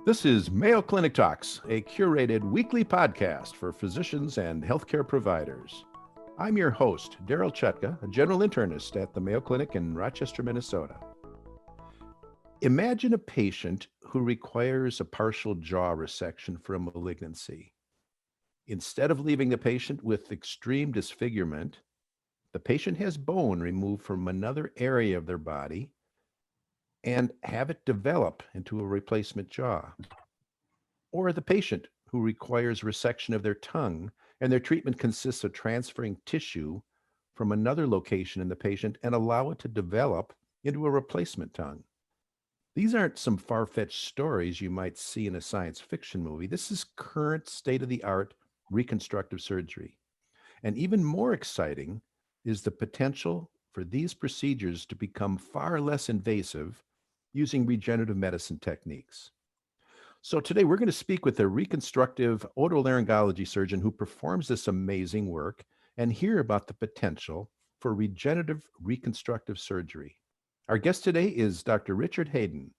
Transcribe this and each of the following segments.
This is Mayo Clinic Talks, a curated weekly podcast for physicians and healthcare providers. I'm your host, Daryl Chetka, a general internist at the Mayo Clinic in Rochester, Minnesota. Imagine a patient who requires a partial jaw resection for a malignancy. Instead of leaving the patient with extreme disfigurement, the patient has bone removed from another area of their body and have it develop into a replacement jaw. Or the patient who requires resection of their tongue, and their treatment consists of transferring tissue from another location in the patient and allow it to develop into a replacement tongue. These aren't some far-fetched stories you might see in a science fiction movie. This is current state-of-the-art reconstructive surgery. And even more exciting is the potential for these procedures to become far less invasive using regenerative medicine techniques. So today we're going to speak with a reconstructive otolaryngology surgeon who performs this amazing work and hear about the potential for regenerative reconstructive surgery. Our guest today is Dr. Richard Hayden,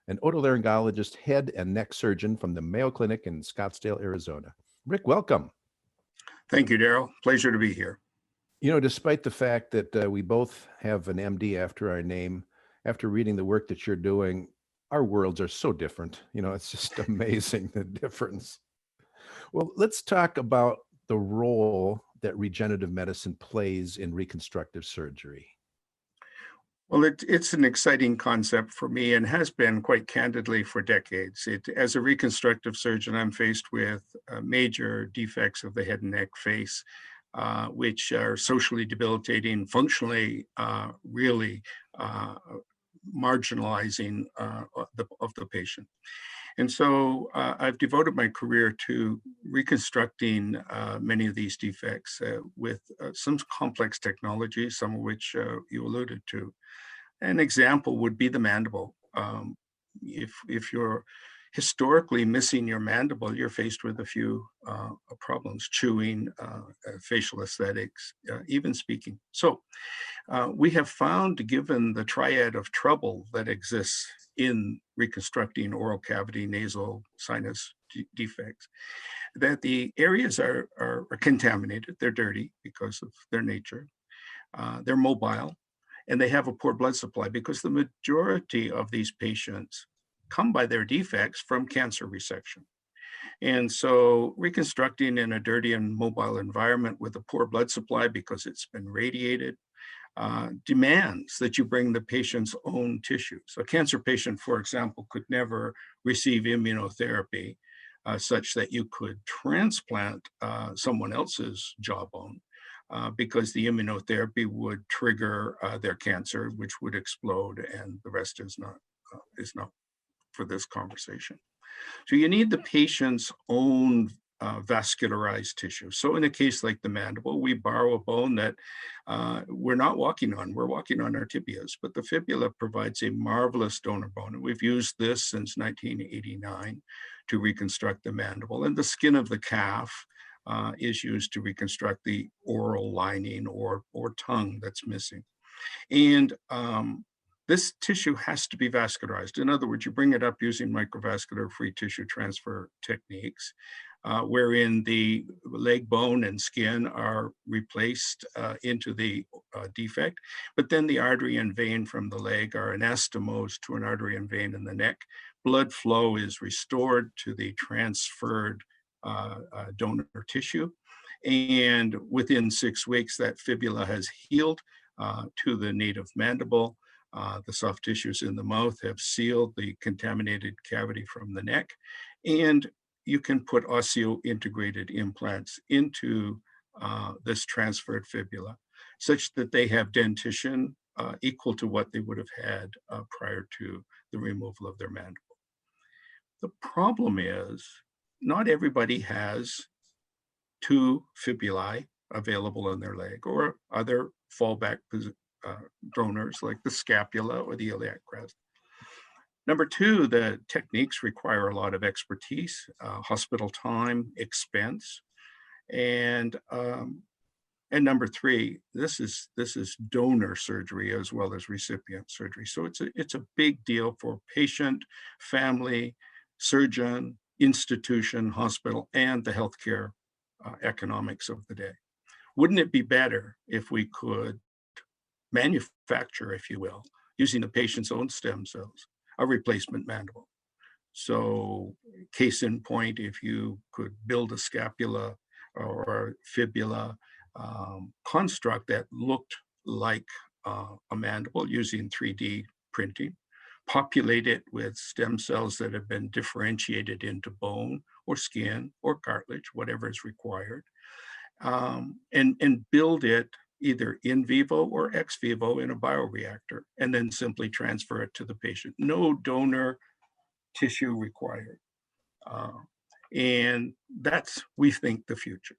an otolaryngologist, head and neck surgeon from the Mayo Clinic in Scottsdale, Arizona. Rick, welcome. Thank you, Daryl. Pleasure to be here. You know, despite the fact that we both have an MD after our name, after reading the work that you're doing, our worlds are so different. You know, it's just amazing, the difference. Well, let's talk about the role that regenerative medicine plays in reconstructive surgery. Well, it's an exciting concept for me and has been quite candidly for decades. As a reconstructive surgeon, I'm faced with major defects of the head and neck face, which are socially debilitating, functionally really marginalizing of the patient. And so I've devoted my career to reconstructing many of these defects with some complex technologies, some of which you alluded to. An example would be the mandible. If you're historically missing your mandible, you're faced with a few problems: chewing, facial aesthetics, even speaking. So we have found, given the triad of trouble that exists in reconstructing oral cavity, nasal, sinus defects, that the areas are contaminated. They're dirty because of their nature. They're mobile, and they have a poor blood supply because the majority of these patients come by their defects from cancer resection. And so reconstructing in a dirty and mobile environment with a poor blood supply because it's been radiated demands that you bring the patient's own tissues. A cancer patient, for example, could never receive immunotherapy such that you could transplant someone else's jawbone because the immunotherapy would trigger their cancer, which would explode, and the rest is not for this conversation. So you need the patient's own vascularized tissue. So in a case like the mandible, we borrow a bone that we're not walking on. We're walking on our tibias, but the fibula provides a marvelous donor bone. And we've used this since 1989 to reconstruct the mandible. And the skin of the calf is used to reconstruct the oral lining or tongue that's missing. And this tissue has to be vascularized. In other words, you bring it up using microvascular free tissue transfer techniques, wherein the leg bone and skin are replaced into the defect, but then the artery and vein from the leg are anastomosed to an artery and vein in the neck. Blood flow is restored to the transferred donor tissue. And within 6 weeks, that fibula has healed to the native mandible. The soft tissues in the mouth have sealed the contaminated cavity from the neck, and you can put osseo-integrated implants into this transferred fibula, such that they have dentition equal to what they would have had prior to the removal of their mandible. The problem is, not everybody has 2 fibulae available in their leg or other fallback donors like the scapula or the iliac crest. Number 2, the techniques require a lot of expertise, hospital time, expense, and And number three, this is donor surgery as well as recipient surgery. So it's a big deal for patient, family, surgeon, institution, hospital, and the healthcare economics of the day. Wouldn't it be better if we could manufacture, if you will, using the patient's own stem cells, a replacement mandible? So, case in point, if you could build a scapula or fibula construct that looked like a mandible using 3D printing, populate it with stem cells that have been differentiated into bone or skin or cartilage, whatever is required, and build it either in vivo or ex vivo in a bioreactor, and then simply transfer it to the patient. No donor tissue required. Uh, and that's, we think, the future.